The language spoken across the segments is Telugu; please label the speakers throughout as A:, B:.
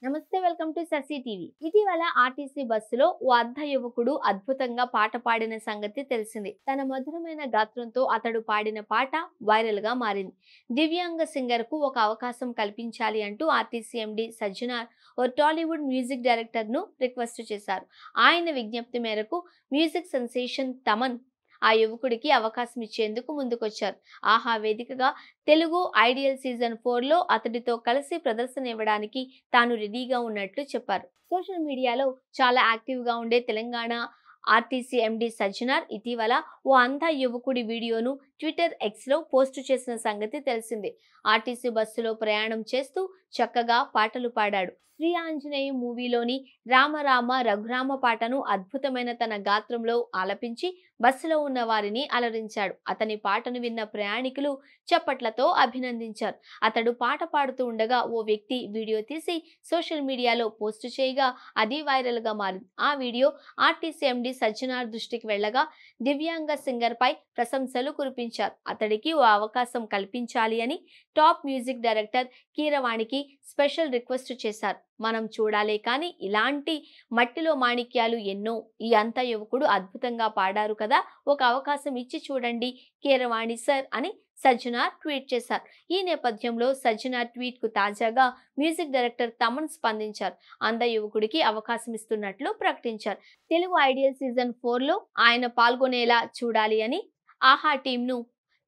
A: నమస్తే, వెల్కమ్ టు ససి టీవీ. ఇటీవల ఆర్టీసీ బస్సులో ఓ అర్ధ యువకుడు అద్భుతంగా పాట పాడిన సంగతి తెలిసింది. తన మధురమైన గాత్రంతో అతడు పాడిన పాట వైరల్ గా మారింది. దివ్యాంగ సింగర్ కు ఒక అవకాశం కల్పించాలి అంటూ ఆర్టీసీ ఎండీ సజ్జనార్ ఓ టాలీవుడ్ మ్యూజిక్ డైరెక్టర్ ను రిక్వెస్ట్ చేశారు. ఆయన విజ్ఞప్తి మేరకు మ్యూజిక్ సెన్సేషన్ తమన్ ఆ యువకుడికి అవకాశం ఇచ్చేందుకు ముందుకొచ్చారు. ఆహా వేదికగా తెలుగు ఐడియల్ సీజన్ 4లో అతడితో కలిసి ప్రదర్శన ఇవ్వడానికి తాను రెడీగా ఉన్నట్లు చెప్పారు. సోషల్ మీడియాలో చాలా యాక్టివ్ గా ఉండే తెలంగాణ ఆర్టీసీ ఎండీ సజ్జనార్ ఇటీవల ఓ అంధ యువకుడి వీడియోను ట్విట్టర్ ఎక్స్ లో పోస్టు చేసిన సంగతి తెలిసిందే. ఆర్టీసీ బస్సులో ప్రయాణం చేస్తూ చక్కగా పాటలు పాడాడు. శ్రీ ఆంజనేయ మూవీలోని రామ రామ రఘురామ పాటను అద్భుతమైన తన గాత్రంలో ఆలపించి బస్సులో ఉన్న వారిని అలరించాడు. అతని పాటను విన్న ప్రయాణికులు చప్పట్లతో అభినందించారు. అతడు పాట పాడుతూ ఉండగా ఓ వ్యక్తి వీడియో తీసి సోషల్ మీడియాలో పోస్టు చేయగా అది వైరల్ గా మారింది. ఆ వీడియో ఆర్టీసీ ఎండీ సజ్జనార్ దృష్టికి వెళ్లగా దివ్యాంగ సింగర్ పై ప్రశంసలు కురిపించారు. అతడికి ఓ అవకాశం కల్పించాలి అని టాప్ మ్యూజిక్ డైరెక్టర్ కీరవాణికి స్పెషల్ రిక్వెస్ట్ చేశారు. మనం చూడాలే కానీ ఇలాంటి మట్టిలో మాణిక్యాలు ఎన్నో. ఈ అంత యువకుడు అద్భుతంగా పాడారు కదా, ఒక అవకాశం ఇచ్చి చూడండి కీరవాణి సార్ అని సజ్జనార్ ట్వీట్ చేశారు. ఈ నేపథ్యంలో సజ్జనార్ ట్వీట్ కు తాజాగా మ్యూజిక్ డైరెక్టర్ తమన్ స్పందించారు. అంధ యువకుడికి అవకాశం ఇస్తున్నట్లు ప్రకటించారు. తెలుగు ఐడియల్ సీజన్ 4లో ఆయన పాల్గొనేలా చూడాలి అని ఆహా టీంను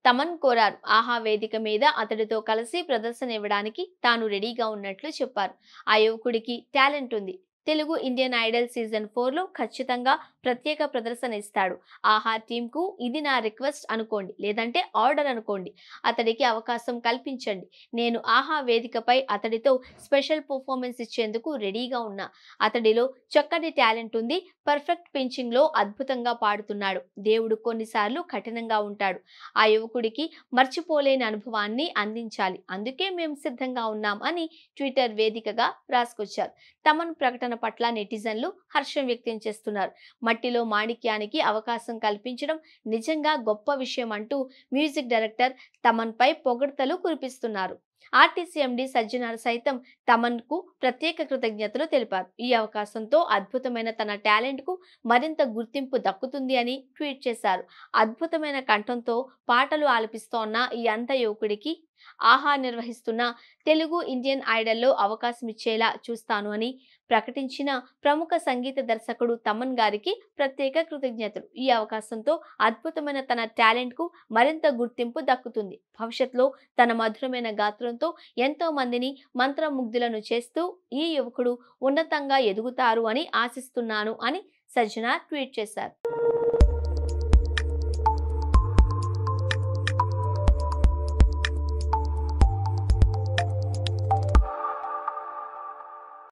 A: తమన్ కోరారు. ఆహా వేదిక మీద అతడితో కలిసి ప్రదర్శన ఇవ్వడానికి తాను రెడీగా ఉన్నట్లు చెప్పారు. ఆ యువకుడికి టాలెంట్ ఉంది. తెలుగు ఇండియన్ ఐడల్ సీజన్ 4లో ఖచ్చితంగా ప్రత్యేక ప్రదర్శన ఇస్తాడు. ఆహా టీంకు ఇది నా రిక్వెస్ట్ అనుకోండి, లేదంటే ఆర్డర్ అనుకోండి. అతడికి అవకాశం కల్పించండి. నేను ఆహా వేదికపై అతడితో స్పెషల్ పర్ఫార్మెన్స్ ఇచ్చేందుకు రెడీగా ఉన్నా. అతడిలో చక్కటి టాలెంట్ ఉంది. పర్ఫెక్ట్ పించింగ్ లో అద్భుతంగా పాడుతున్నాడు. దేవుడు కొన్నిసార్లు కఠినంగా ఉంటాడు. ఆ యువకుడికి మర్చిపోలేని అనుభవాన్ని అందించాలి. అందుకే మేము సిద్ధంగా ఉన్నాం అని ట్విట్టర్ వేదికగా రాసుకొచ్చారు. తమన్ ప్రకటన పట్ల నెటిజన్లు హర్షం వ్యక్తం చేస్తున్నారు. మట్టిలో మాణిక్యానికి అవకాశం కల్పించడం నిజంగా గొప్ప విషయం అంటూ మ్యూజిక్ డైరెక్టర్ తమన్ పై పొగడ్తలు కురిపిస్తున్నారు. ఆర్టీసీ ఎండీ సజ్జనార్ సైతం తమన్ కు ప్రత్యేక కృతజ్ఞతలు తెలిపారు. ఈ అవకాశంతో అద్భుతమైన తన టాలెంట్ కు మరింత గుర్తింపు దక్కుతుంది అని ట్వీట్ చేశారు. అద్భుతమైన కంఠంతో పాటలు ఆలపిస్తోన్న ఈ అంధ యువకుడికి ఆహా నిర్వహిస్తున్న తెలుగు ఇండియన్ ఐడల్లో అవకాశం ఇచ్చేలా చూస్తాను అని ప్రకటించిన ప్రముఖ సంగీత దర్శకుడు తమన్ గారికి ప్రత్యేక కృతజ్ఞతలు. ఈ అవకాశంతో అద్భుతమైన తన టాలెంట్ కు మరింత గుర్తింపు దక్కుతుంది. భవిష్యత్తులో తన మధురమైన గాత్రంతో ఎంతో మందిని మంత్రముగ్ధులను చేస్తూ ఈ యువకుడు ఉన్నతంగా ఎదుగుతారు అని ఆశిస్తున్నాను అని సజ్జనార్ ట్వీట్ చేశారు.